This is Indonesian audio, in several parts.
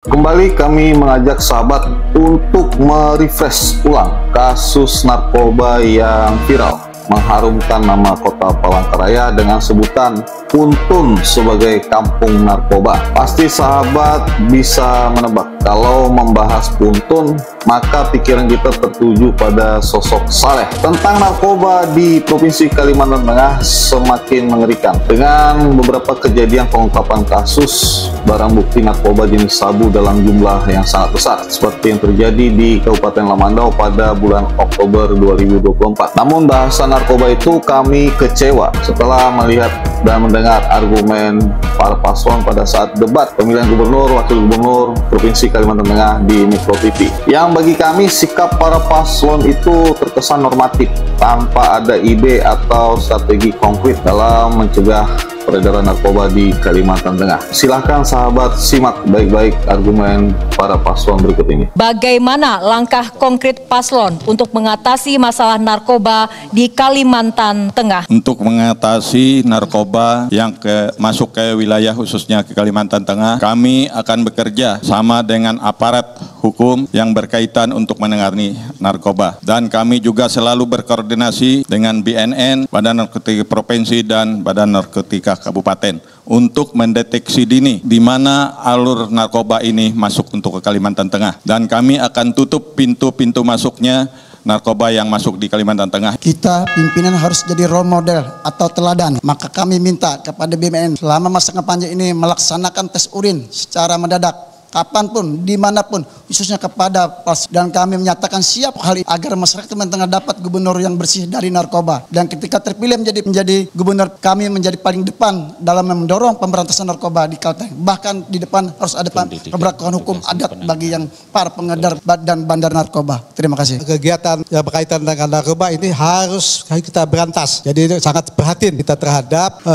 Kembali kami mengajak sahabat untuk merefresh ulang kasus narkoba yang viral mengharumkan nama kota Palangkaraya dengan sebutan Puntun sebagai kampung narkoba. Pasti sahabat bisa menebak kalau membahas Puntun maka pikiran kita tertuju pada sosok Saleh. Tentang narkoba di Provinsi Kalimantan Tengah semakin mengerikan dengan beberapa kejadian pengungkapan kasus barang bukti narkoba jenis sabu dalam jumlah yang sangat besar seperti yang terjadi di Kabupaten Lamandau pada bulan Oktober 2024. Namun bahasan narkoba itu kami kecewa setelah melihat dan mendengar argumen para paslon pada saat debat pemilihan gubernur, wakil gubernur Provinsi Kalimantan Tengah di Metro TV. Yang bagi kami sikap para paslon itu terkesan normatif tanpa ada ide atau strategi konkret dalam mencegah peredaran narkoba di Kalimantan Tengah. Silahkan sahabat simak baik-baik argumen para paslon berikut ini. Bagaimana langkah konkret paslon untuk mengatasi masalah narkoba di Kalimantan Tengah? Untuk mengatasi narkoba yang masuk ke wilayah khususnya ke Kalimantan Tengah, kami akan bekerja sama dengan aparat hukum yang berkaitan untuk menangani narkoba. Dan kami juga selalu berkoordinasi dengan BNN, Badan Narkotika Provinsi dan Badan Narkotika Kabupaten untuk mendeteksi dini di mana alur narkoba ini masuk untuk ke Kalimantan Tengah. Dan kami akan tutup pintu-pintu masuknya narkoba yang masuk di Kalimantan Tengah. Kita pimpinan harus jadi role model atau teladan. Maka kami minta kepada BNN selama masa kampanye ini melaksanakan tes urin secara mendadak. Kapanpun, dimanapun, khususnya kepada pas, dan kami menyatakan siap hal ini agar masyarakat Kalimantan Tengah dapat gubernur yang bersih dari narkoba. Dan ketika terpilih menjadi gubernur, kami menjadi paling depan dalam mendorong pemberantasan narkoba di Kalteng. Bahkan di depan harus ada pemberlakuan hukum adat bagi yang para pengedar dan bandar narkoba. Terima kasih. Kegiatan yang berkaitan dengan narkoba ini harus kita berantas. Jadi sangat perhatian kita terhadap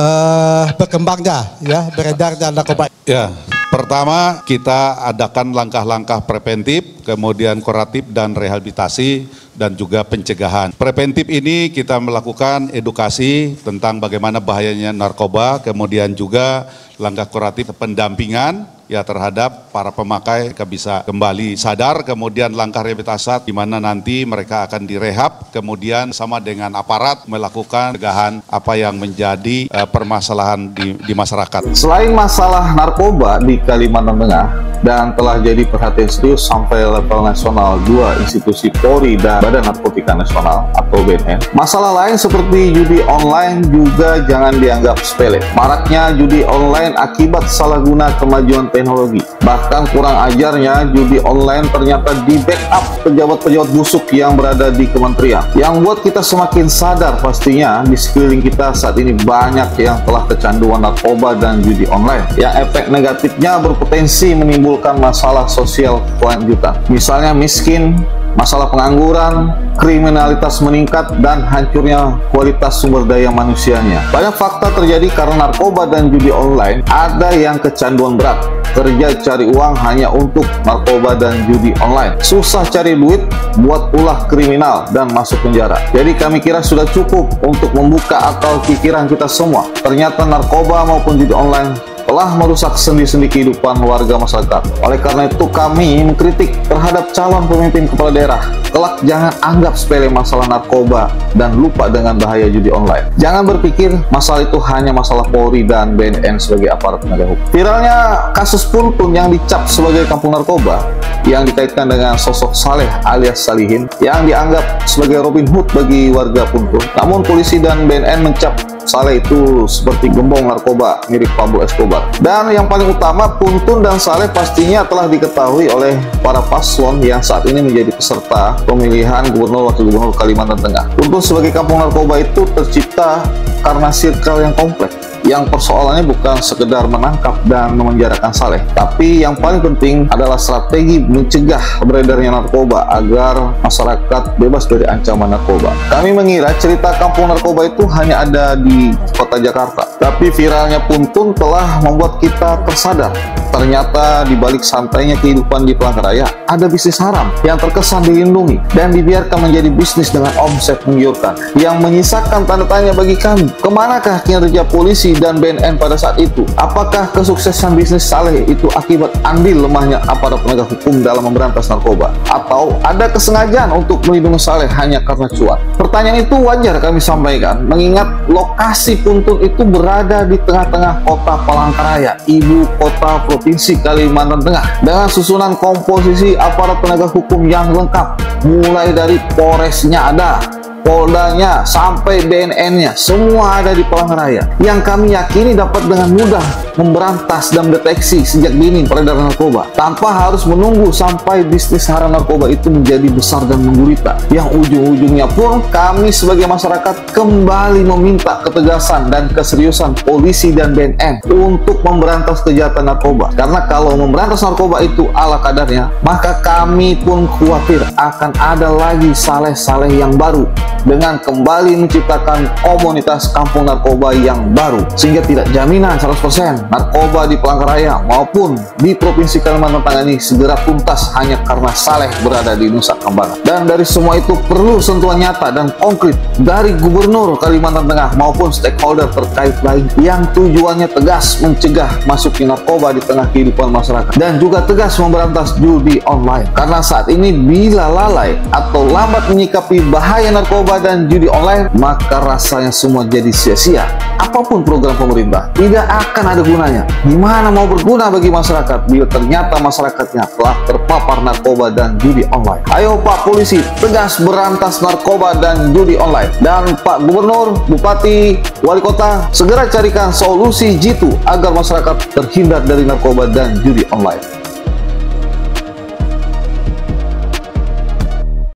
berkembangnya, beredarnya narkoba. Ya. Pertama, kita adakan langkah-langkah preventif, kemudian kuratif dan rehabilitasi, dan juga pencegahan. Preventif ini kita melakukan edukasi tentang bagaimana bahayanya narkoba, kemudian juga langkah kuratif pendampingan terhadap para pemakai bisa kembali sadar, kemudian langkah rehabilitasi di mana nanti mereka akan direhab, kemudian sama dengan aparat melakukan pencegahan apa yang menjadi permasalahan di masyarakat. Selain masalah narkoba di Kalimantan Tengah dan telah jadi perhatian serius sampai level nasional dua institusi Polri dan Badan Narkotika Nasional atau BNN, masalah lain seperti judi online juga jangan dianggap sepele. Maraknya judi online akibat salah guna kemajuan teknologi. Bahkan kurang ajarnya judi online ternyata di backup pejabat-pejabat busuk yang berada di kementerian. Yang buat kita semakin sadar pastinya di sekeliling kita saat ini banyak yang telah kecanduan narkoba dan judi online. Yang efek negatifnya berpotensi menimbulkan masalah sosial kelanjutan. Misalnya miskin, masalah pengangguran, kriminalitas meningkat, dan hancurnya kualitas sumber daya manusianya. Banyak fakta terjadi karena narkoba dan judi online. Ada yang kecanduan berat, kerja cari uang hanya untuk narkoba dan judi online. Susah cari duit, buat ulah kriminal dan masuk penjara. Jadi kami kira sudah cukup untuk membuka akal pikiran kita semua. Ternyata narkoba maupun judi online telah merusak sendi-sendi kehidupan warga masyarakat. Oleh karena itu kami mengkritik terhadap calon pemimpin kepala daerah. Kelak jangan anggap sepele masalah narkoba dan lupa dengan bahaya judi online. Jangan berpikir masalah itu hanya masalah Polri dan BNN sebagai aparat penegak hukum. Viralnya kasus Puntun yang dicap sebagai kampung narkoba yang dikaitkan dengan sosok Saleh alias Salihin yang dianggap sebagai Robin Hood bagi warga Puntun. Namun polisi dan BNN mencap Saleh itu seperti gembong narkoba mirip Pablo Escobar. Dan yang paling utama, Puntun dan Saleh pastinya telah diketahui oleh para paslon yang saat ini menjadi peserta pemilihan gubernur wakil gubernur Kalimantan Tengah. Puntun sebagai kampung narkoba itu tercipta karena circle yang kompleks. Yang persoalannya bukan sekedar menangkap dan memenjarakan Saleh, tapi yang paling penting adalah strategi mencegah beredarnya narkoba agar masyarakat bebas dari ancaman narkoba. Kami mengira cerita kampung narkoba itu hanya ada di kota Jakarta, tapi viralnya Puntun telah membuat kita tersadar. Ternyata di balik santainya kehidupan di Palangkaraya ada bisnis haram yang terkesan dilindungi dan dibiarkan menjadi bisnis dengan omset menggiurkan, yang menyisakan tanda tanya bagi kami. Kemanakah kinerja polisi polisi dan BNN pada saat itu? Apakah kesuksesan bisnis Saleh itu akibat andil lemahnya aparat penegak hukum dalam memberantas narkoba? Atau ada kesengajaan untuk melindungi Saleh hanya karena cuan? Pertanyaan itu wajar kami sampaikan, mengingat lokasi Puntun itu berada di tengah-tengah kota Palangkaraya, ibu kota Provinsi Kalimantan Tengah, dengan susunan komposisi aparat penegak hukum yang lengkap, mulai dari Polresnya ada, Poldanya, sampai BNN-nya, semua ada di Palangkaraya, yang kami yakini dapat dengan mudah memberantas dan mendeteksi sejak dini peredaran narkoba, tanpa harus menunggu sampai bisnis haram narkoba itu menjadi besar dan menggurita, yang ujung-ujungnya pun kami sebagai masyarakat kembali meminta ketegasan dan keseriusan polisi dan BNN untuk memberantas kejahatan narkoba. Karena kalau memberantas narkoba itu ala kadarnya, maka kami pun khawatir akan ada lagi Saleh-Saleh yang baru, dengan kembali menciptakan komunitas kampung narkoba yang baru, sehingga tidak jaminan 100% narkoba di Palangkaraya maupun di Provinsi Kalimantan Tengah ini segera tuntas hanya karena Saleh berada di Nusa Kambangan. Dan dari semua itu perlu sentuhan nyata dan konkret dari Gubernur Kalimantan Tengah maupun stakeholder terkait lain, yang tujuannya tegas mencegah masuknya narkoba di tengah kehidupan masyarakat, dan juga tegas memberantas judi online. Karena saat ini bila lalai atau lambat menyikapi bahaya narkoba dan judi online, maka rasanya semua jadi sia-sia. Apapun program pemerintah tidak akan ada gunanya. Gimana mau berguna bagi masyarakat bila ternyata masyarakatnya telah terpapar narkoba dan judi online? Ayo Pak Polisi, tegas berantas narkoba dan judi online. Dan Pak Gubernur, Bupati, Wali Kota, segera carikan solusi jitu agar masyarakat terhindar dari narkoba dan judi online.